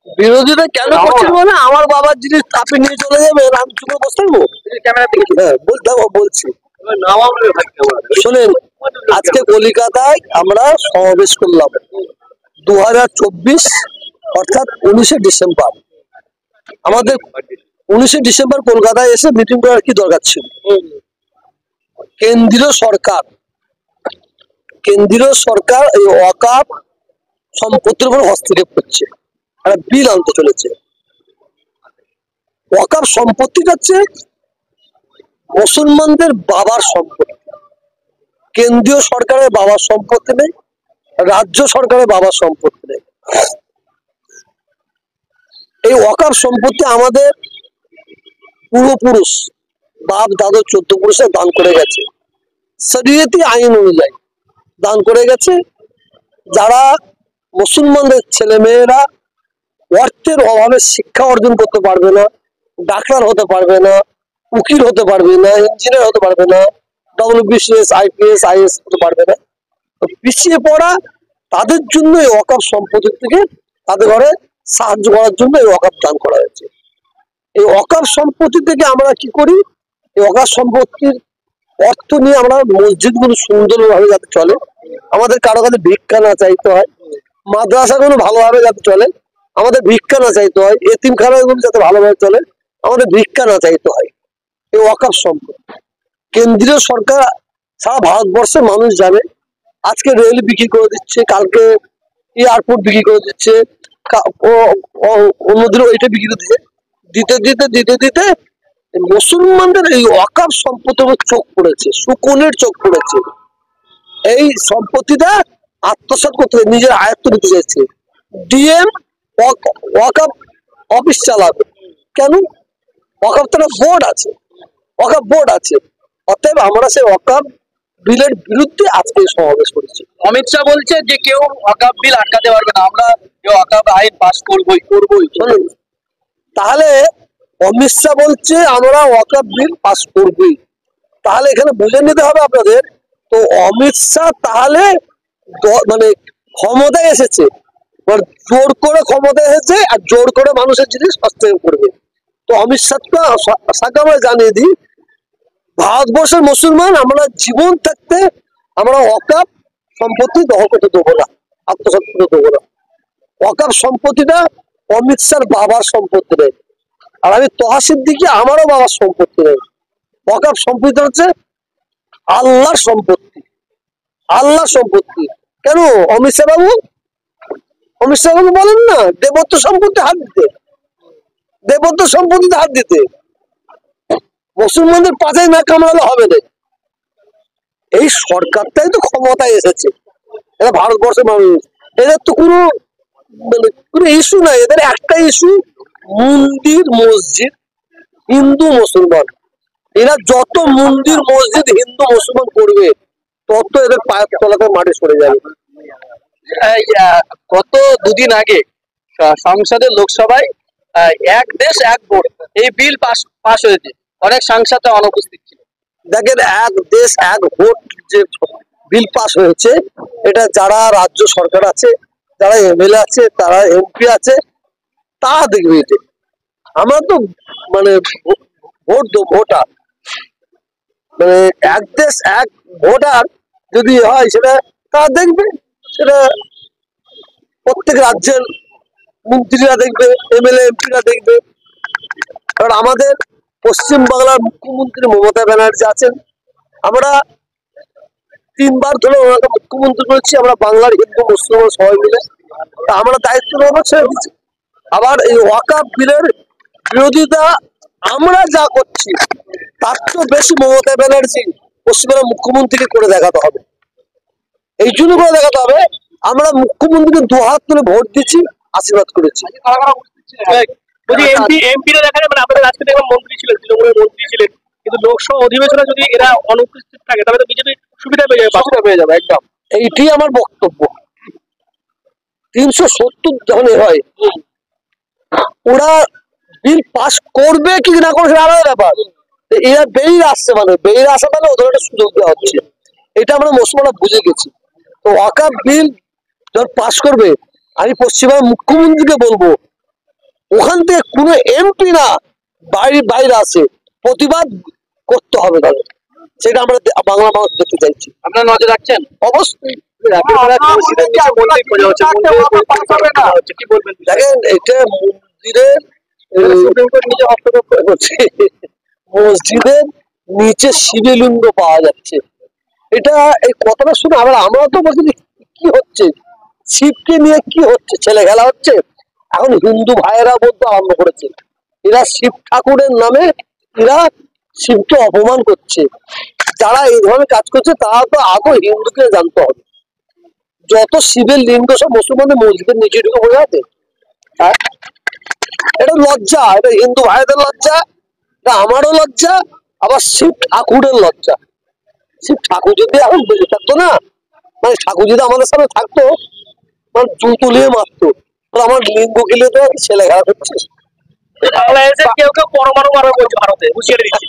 বিরোধিতা কেন করছেন মানে আমার বাবার জিনিস আপনি নিয়ে চলে যাবেন, আমি চুপে বসে থাকবো? হ্যাঁ বলছি শোনেন, আজকে কলিকাতায় আমরা সমাবেশ করলাম 2024 অর্থাৎ 19শে ডিসেম্বর। আমাদের 19শে ডিসেম্বর কলকাতায় এসে মিটিং করার কি দরকার ছিল? কেন্দ্রীয় সরকার এই ওয়াকফ সম্পত্তির উপর হস্তক্ষেপ করছে, একটা বিল আনতে চলেছে। ওয়াকফ সম্পত্তিটা হচ্ছে মুসলমানদের বাবার সম্পত্তি। কেন্দ্রীয় সরকারের বাবার সম্পত্তি নেই, রাজ্য সরকারের বাবার সম্পত্তি নেই। এই ওয়াকফ সম্পত্তি আমাদের পূর্বপুরুষ বাপ দাদু 14 পুরুষে দান করে গেছে, শরীয়তি আইন অনুযায়ী দান করে গেছে। যারা মুসলমানদের ছেলে মেয়েরা অর্থের অভাবে শিক্ষা অর্জন করতে পারবে না, ডাক্তার হতে পারবে না, উকিল হতে পারবে না, ইঞ্জিনিয়ার হতে পারবে না, WBCS IPS IAS হতে পারবে না, পিছিয়ে পড়া তাদের জন্য এই ওয়াকফ সম্পত্তি থেকে তাদের ঘরে সাহায্য করার জন্য এই ওয়াকফ দান করা হয়েছে। এই ওয়াকফ সম্পত্তি থেকে আমরা কি করি? এই ওয়াকফ সম্পত্তির অর্থ নিয়ে আমরা মসজিদগুলো সুন্দরভাবে যাতে চলে, আমাদের কারো কাছে ভিক্ষা না চাইতে হয়, মাদ্রাসাগুলো ভালোভাবে যাতে চলে, আমাদের ভিক্ষা না চাইতে হয়, এতিমখানাগুলো যাতে ভালোভাবে চলে, আমাদের ভিক্ষা না চাইতে হয়। এই ওয়াকফ সম্পত্তি কেন্দ্রীয় সরকার সারা ভারতবর্ষের মানুষ জানে। আজকে রেল বিক্রি করে দিচ্ছে, কালকে এয়ারপোর্ট বিক্রি করে দিচ্ছে, অন্যদিনও ওইটা বিক্রি করে দিচ্ছে। দিতে দিতে দিতে দিতে মুসলমানদের এই ওয়াকফ সম্পত্তির উপর চোখ পড়েছে, শকুনের চোখ পড়েছে। এই সম্পত্তিটা আত্মসাৎ করতে নিজের আয়ত্ত নিতে চাইছে। ডিএম ওয়াকফ অফিস চালাবে কেন? ওয়াকফ তো বোর্ড আছে, ওয়াকফ বোর্ড আছে। অতএব আমরা সেই ওয়াকফ বিলের বিরুদ্ধে আজকে সমাবেশ করেছি। অমিত শাহ বলছে যে কেউ ওয়াকফ বিল আটকাতে পারবে না, আমরা ওয়াকফ আইন পাস করবই। শুনুন, তাহলে অমিত শাহ বলছে আমরা ওয়াকফ বিল পাস করবই, তাহলে এখানে বুঝে নিতে হবে আপনাদের। তো অমিত শাহ তাহলে মানে ক্ষমতায় এসেছে, জোর করে ক্ষমতায় এসেছে আর জোর করে মানুষের জিনিস হস্তক্ষেপ করবে। তো অমিত শাহকে আমরা জানিয়ে দিই, ভারতবর্ষের মুসলমান আমরা জীবন থাকতে আমরা ওয়াকফ সম্পত্তি দখল করতে দেবো না, আত্মসাৎ করতে দেবো না। ওয়াকফ সম্পত্তিটা অমিত শাহর বাবার সম্পত্তি নেই, আর আমি তহাসির দিকে আমারও বাবার সম্পত্তি নেই। ওয়াকফ সম্পত্তি হচ্ছে আল্লাহর সম্পত্তি, আল্লাহর সম্পত্তি। কেন অমিত শাহ বাবু বলেন না দেবত্ব সম্পত্তি হাত দিতে, দেবত্ব সম্পত্তিতে হাত দিতে? মুসলমানদের পাশে না কামড়ালে হবে না। এই সরকারটাই তো ক্ষমতায় এসেছে, এটা ভারতবর্ষের মানুষ, এদের তো কোনো ইস্যু নাই। এদের একটা ইস্যু মন্দির মসজিদ, হিন্দু মুসলমান। এরা যত মন্দির মসজিদ হিন্দু মুসলমান করবে তত এদের পায়ের তলাতে মাটি সরে যাবে। গত দুদিন আগে সংসদের লোকসভায় এক দেশ এক ভোট এই বিল পাস হয়েছে, অনেক সাংসদ অনুপস্থিত ছিল। দেখেন, এক দেশ এক ভোট যে বিল পাস হয়েছে, এটা যারা রাজ্য সরকার আছে, যারা MLA আছে, তারা MP আছে, তারা দেখবে। এটা আমরা তো মানে ভোটার, মানে এক দেশ এক ভোটার যদি হয় সেটা তারা দেখবে, সেটা প্রত্যেক রাজ্যের মন্ত্রীরা দেখবে, MLA MP-রা দেখবে। কারণ আমাদের পশ্চিম বাংলার মুখ্যমন্ত্রী মমতা ব্যানার্জি আছেন, আমরা 3 বার ধরে ওনাকে মুখ্যমন্ত্রী করেছি, আমরা বাংলার হিন্দু মুসলমান সবাই মিলে। তা আমরা দায়িত্ব নেওয়া ছেড়ে দিচ্ছি। আবার এই ওয়াকফ বিলের বিরোধিতা আমরা যা করছি তার তো বেশি মমতা ব্যানার্জি পশ্চিমবঙ্গের মুখ্যমন্ত্রীকে করে দেখাতে হবে। এই জন্য করে দেখাতে হবে আমরা মুখ্যমন্ত্রীকে 2 হাত তুলে ভোট দিচ্ছি, আশীর্বাদ করেছি। যদি এমপিরা দেখা যায়, মানে আপনাদের আজকে দেখলাম মন্ত্রী ছিলেন, তৃণমূলের মন্ত্রী ছিলেন, কিন্তু লোকসভা অধিবেশনে যদি এরা অনুপস্থিত থাকে তাহলে তো বিজেপি সুবিধা পেয়ে যাবে একদম। এইটি আমার বক্তব্য। 370 যখন হয়, ওরা বিল পাস করবে কি না করবে সেটা আলাদা ব্যাপার। এরা বেরিয়ে আসছে, মানে বেরিয়ে আসা মানে ওদের একটা সুযোগ দেওয়া হচ্ছে, এটা আমরা মুসলমানরা বুঝে গেছি। তো ওয়াকফ বিল যখন পাস করবে, আমি পশ্চিমবঙ্গের মুখ্যমন্ত্রীকে বলবো ওখান থেকে কোনো এমপি না বাইরে বাইরে আসে, প্রতিবাদ করতে হবে তাদের, সেটা আমরা বাংলা মানুষ দেখতে চাইছি। আপনারা নজর রাখছেন? অবশ্যই। কি বলবেন? দেখেন, এটা মন্দিরের সুপ্রিম কোর্ট নিজে হস্তক্ষেপ করছে, মসজিদের নিচে শিবলিঙ্গ পাওয়া যাচ্ছে। এটা এই কথাটা শুনে আবার আমরা তো বলছি কি হচ্ছে, শিবকে নিয়ে কি হচ্ছে, ছেলে খেলা হচ্ছে। এখন হিন্দু ভাইয়েরা বলতে আরম্ভ করেছে, এরা শিব ঠাকুরের নামে এরা শিবকে অপমান করছে। যারা এই ধরনের কাজ করছে তারা তো আগে হিন্দুকে জানতে হবে। যত শিবের লিঙ্গ সব মুসলমানের মসজিদের নিচে ঢুকে বসে আছে। হ্যাঁ, এটা লজ্জা, এটা হিন্দু ভাইদের লজ্জা, এটা আমারও লজ্জা, আবার শিব ঠাকুরের লজ্জা। শিব ঠাকুর যদি এখন বেঁচে থাকতো না, মানে ঠাকুর যদি আমাদের সামনে থাকতো, মানে জুতো নিয়ে মারতো, আমার লিঙ্গ গেলে তো ছেলে খেলা করছে। বাংলাদেশের কেউ কেউ পরমাণু মারবে বলছে ভারতে, হুঁশিয়ারি দিচ্ছে।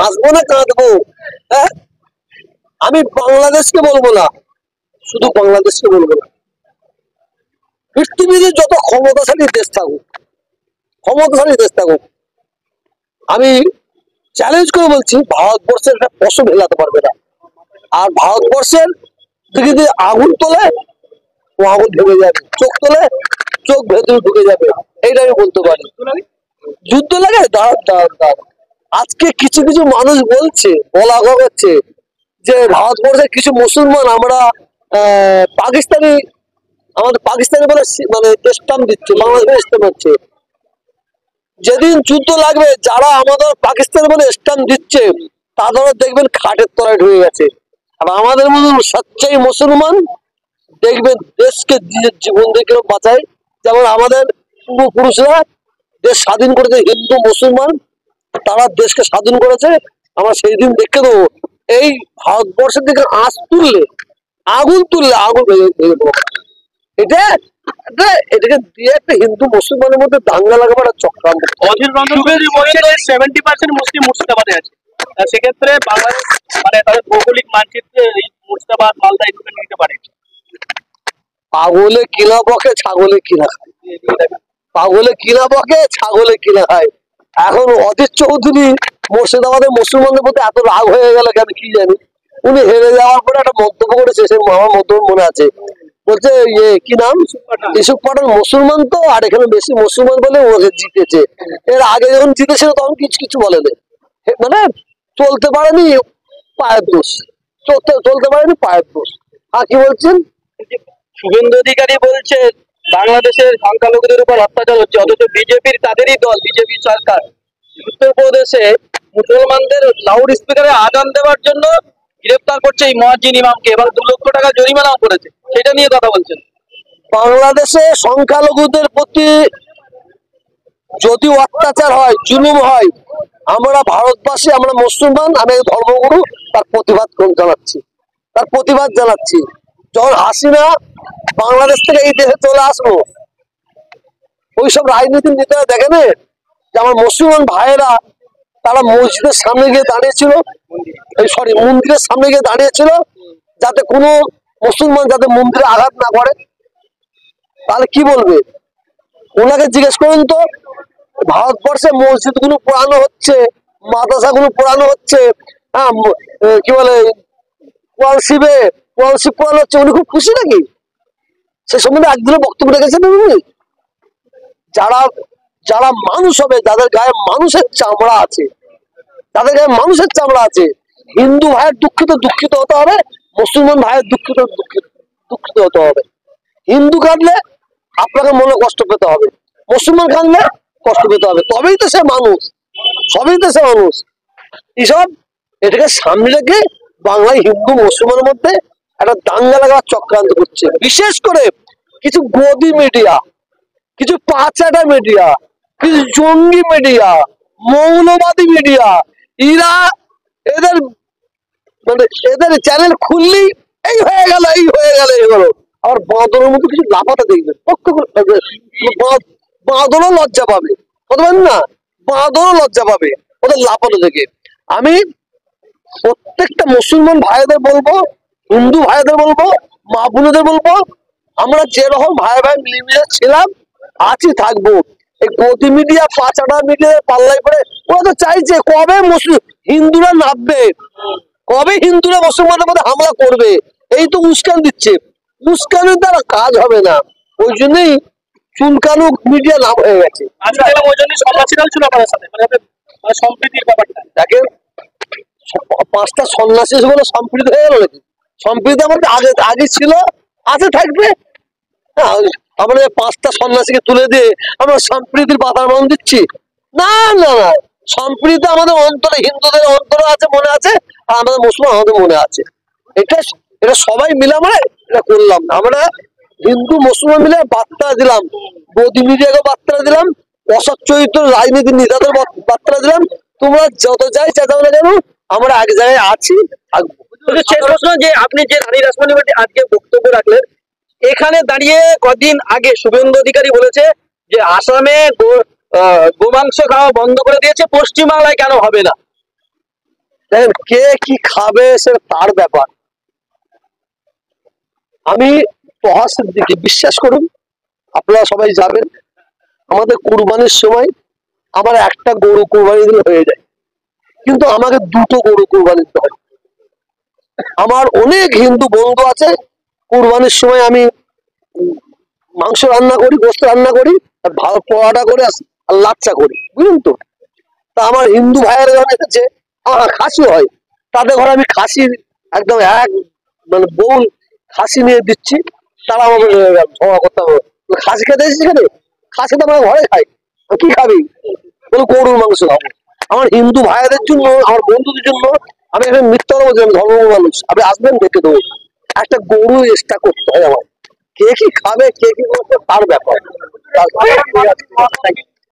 আসবো না কাঁদবো? হ্যাঁ, আমি বাংলাদেশকে বলবো না, শুধু বাংলাদেশকে বলবো না, পৃথিবীতে যত ক্ষমতাশালী দেশ থাকুক, ক্ষমতাশালী দেশ থাকুক, আমি চ্যালেঞ্জ করে বলছি ভারতবর্ষের একটা পশম হেলাতে পারবে না। আর ভারতবর্ষের দিকে যদি আগুন তোলে, ও আগুন ঢুকে যাবে, চোখ তোলে চোখ ভেতরে ঢুকে যাবে, এইটা আমি বলতে পারি। যুদ্ধ লাগে, দাঁড়ান দাঁড়ান দাঁড়ান, আজকে কিছু কিছু মানুষ বলছে, বলা হচ্ছে যে ভারতবর্ষের কিছু মুসলমান আমরা পাকিস্তানি, আমাদের পাকিস্তানি বলে মানে স্ট্যাম্প দিচ্ছে, বাংলাদেশের স্ট্যাম্প হচ্ছে। যেদিন যুদ্ধ লাগবে, যারা আমাদের পাকিস্তান বলে স্ট্যাম্প দিচ্ছে তাদের দেখবেন খাটের তলায় ঢুকে গেছে। আর আমাদের মতো সচ্চাই মুসলমান দেখবেন দেশকে জীবন দিয়ে কেউ বাঁচায়, যেমন আমাদের পূর্বপুরুষরা দেশ স্বাধীন করেছে, হিন্দু মুসলমান তারা দেশকে স্বাধীন করেছে। আমরা সেই দিন দেখে দেবো, এই ভারতবর্ষের দিকে আঁচ তুললে, আগুন তুললে আগুন ভেঙে দেবো। এটা এটাকে দিয়ে একটা হিন্দু মুসলমানের মধ্যে দাঙ্গা লাগাবার চক্রান্ত। অধীর রঞ্জন চৌধুরী বলছেন 70% মুসলিম মুর্শিদাবাদে আছে, সেক্ষেত্রে বাংলাদেশ মানে তাদের ভৌগোলিক মানচিত্রে এই মুর্শিদাবাদ মালদা এগুলো নিতে পারে। পাগলে কিনা বকে, ছাগলে কিনা খায়, পাগলে কিনা বকে, ছাগলে কিনা খায়। এখন অধীর চৌধুরী মুর্শিদাবাদের মুসলমানদের প্রতি এত রাগ হয়ে গেল কেন কি জানি। উনি হেরে যাওয়ার পরে একটা মন্তব্য করেছে, সে আমার মন্তব্য মনে আছে, বলছে ইয়ে কি নাম, ইউসুফ পাঠান মুসলমান তো, আর এখানে বেশি মুসলমান বলে ওকে জিতেছে। এর আগে যখন জিতেছিল তখন কিছু কিছু বলেনি, মানে চলতে পারেনি পায়ের দোষ, চলতে পারেনি পায়ের দোষ। আর কি বলছেন, শুভেন্দু অধিকারী বলছে বাংলাদেশের সংখ্যালঘুদের উপর অত্যাচার হচ্ছে, অথচ বিজেপির তাদেরই দল, বিজেপি সরকার উত্তরপ্রদেশে মুসলমানদের লাউড স্পিকারে আজান দেওয়ার জন্য গ্রেফতার করছে এই মুয়াজ্জিন ইমামকে এবং 2 লক্ষ টাকা জরিমানাও করেছে। সেটা নিয়ে কথা বলছেন। বাংলাদেশে সংখ্যালঘুদের প্রতি যদি অত্যাচার হয়, জুলুম হয়, আমরা ভারতবাসী, আমরা মুসলমান, আমি ধর্মগুরু, তার প্রতিবাদ জানাচ্ছি, তার প্রতিবাদ জানাচ্ছি। যখন হাসিনা বাংলাদেশ থেকে এই দেশে চলে আসলো, ওইসব রাজনীতির নেতারা দেখেন যে আমার মুসলমান ভাইয়েরা তারা মসজিদের সামনে গিয়ে দাঁড়িয়েছিল, সরি মন্দিরের সামনে গিয়ে দাঁড়িয়েছিল, যাতে কোনো মুসলমান যাতে মন্দিরে আঘাত না করে। তাহলে কি বলবে, ওনাকে জিজ্ঞেস করুন তো, ভারতবর্ষে মসজিদ গুলো পোড়ানো হচ্ছে, মাদ্রাসা গুলো পোড়ানো হচ্ছে, হ্যাঁ কি বলে কোরআন শিব পোড়ানো হচ্ছে, উনি খুব খুশি নাকি? সে সম্বন্ধে একদিনও বক্তব্য রেখেছেন উনি? যারা যারা মানুষ হবে, যাদের গায়ে মানুষের চামড়া আছে, তাদের গায়ে মানুষের চামড়া আছে, হিন্দু ভাইয়ের দুঃখিত হতে হবে, মুসলমান ভাইয়ের দুঃখিত হতে হবে। হিন্দু কাঁদলে আপনাকে মনে কষ্ট পেতে হবে, মুসলমান কাঁদলে কষ্ট পেতে হবে, তবেই তো সে মানুষ, সবই তো সে মানুষ। এইসব এটাকে সামনে রেখে বাংলায় হিন্দু মুসলমানের মধ্যে একটা দাঙ্গা লাগার চক্রান্ত করছে, বিশেষ করে কিছু গদি মিডিয়া, কিছু পাচাটা মিডিয়া, কিছু জঙ্গি মিডিয়া, মৌলবাদী মিডিয়া, এরা এদের মানে এদের চ্যানেল খুললেই এই হয়ে গেল, এই হয়ে গেল, এই হলো। আবার বাঁদরের মতো কিছু লাফাতে দেখবেন, বাঁদরও লজ্জা পাবে, বুঝবেন না, বাঁদরও লজ্জা পাবে ওদের লাফাতে দেখে। আমি প্রত্যেকটা মুসলমান ভাইদের বলবো, হিন্দু ভাইদের বলবো, মা বোনদের বলবো, আমরা যেরকম ভাই মিলেমিশে ছিলাম আছি থাকবো। এই গদি মিডিয়া পাঁচাটা মিডিয়া পাল্লাই পড়ে ওরা তো চাইছে কবে মুসলিম হিন্দুরা নামবে, কবে হিন্দুরা মুসলমানদের মধ্যে হামলা করবে, এই তো উস্কান দিচ্ছে। উস্কানের দ্বারা কাজ হবে না, ওই জন্যই চুলকানো মিডিয়া নাম হয়ে গেছে। আজকে দেখলাম ওই জন্য সন্ন্যাসীরাও ছিল আপনাদের সাথে, মানে সম্প্রীতির ব্যাপারটা। দেখেন পাঁচটা সন্ন্যাসী বলে সম্প্রীতি হয়ে গেল নাকি? সম্প্রীতি আমাদের আগে আগে ছিল, আছে থাকবে। হ্যাঁ, আমরা পাঁচটা সন্ন্যাসীকে তুলে দিয়ে আমরা সম্প্রীতির বাতাবরণ দিচ্ছি? না না না, সম্প্রীতি আমাদের অন্তরে, হিন্দুদের অন্তরে আছে, মনে আছে, আর আমাদের মুসলমান আমাদের মনে আছে। এটা এটা সবাই মিলে আমরা এটা করলাম না, আমরা হিন্দু মুসলমান মিলে বার্তা দিলাম, গদি মিডিয়াকে বার্তা দিলাম, অসৎ চরিত্র রাজনীতি নেতাদের বার্তা দিলাম, তোমরা যত যাই চেঁচাও না কেন আমরা এক জায়গায় আছি, থাকবো। শেষ প্রশ্ন, যে আপনি যে রানী রাসমণি বাটি আজকে বক্তব্য রাখলেন, এখানে দাঁড়িয়ে কদিন আগে শুভেন্দু অধিকারী বলেছে যে আসামে গোমাংস খাওয়া বন্ধ করে দিয়েছে, পশ্চিমবাংলায় কেন হবে না? দেখেন কে কি খাবে সেটা তার ব্যাপার। আমি তহা সিদ্দিকী, বিশ্বাস করুন আপনারা সবাই যাবেন, আমাদের কুরবানির সময় আমার একটা গরু কুরবানি দিলে হয়ে যায়, কিন্তু আমাকে দুটো গরু কুরবানি দিতে হয়। আমার অনেক হিন্দু বন্ধু আছে, কুরবানির সময় আমি মাংস রান্না করি, গোস্ত রান্না করি, আর ভালো পোড়াটা করে আর লাচ্চা করি, বুঝলেন তো। তা আমার হিন্দু ভাইয়েরা যখন এসেছে, আমার খাসি হয়, তাদের ঘরে আমি খাসি একদম এক মানে বউল খাসি নিয়ে দিচ্ছি, তারা আমাকে ঝগড়া করতে হবে, খাসি খেতে এসেছি এখানে, খাসি তো আমরা ঘরে খাই, কি খাবি? বলে গরুর মাংস খাবো। আমার হিন্দু ভাইদের জন্য, আমার বন্ধুদের জন্য আমি এখানে মিথ্যা বলছি, আমি ধর্ম মানুষ, আপনি আসবেন দেখে দেবো, একটা গরু এক্সট্রা করতে হয় আমার। কে কি খাবে কে কি করবে তার ব্যাপার।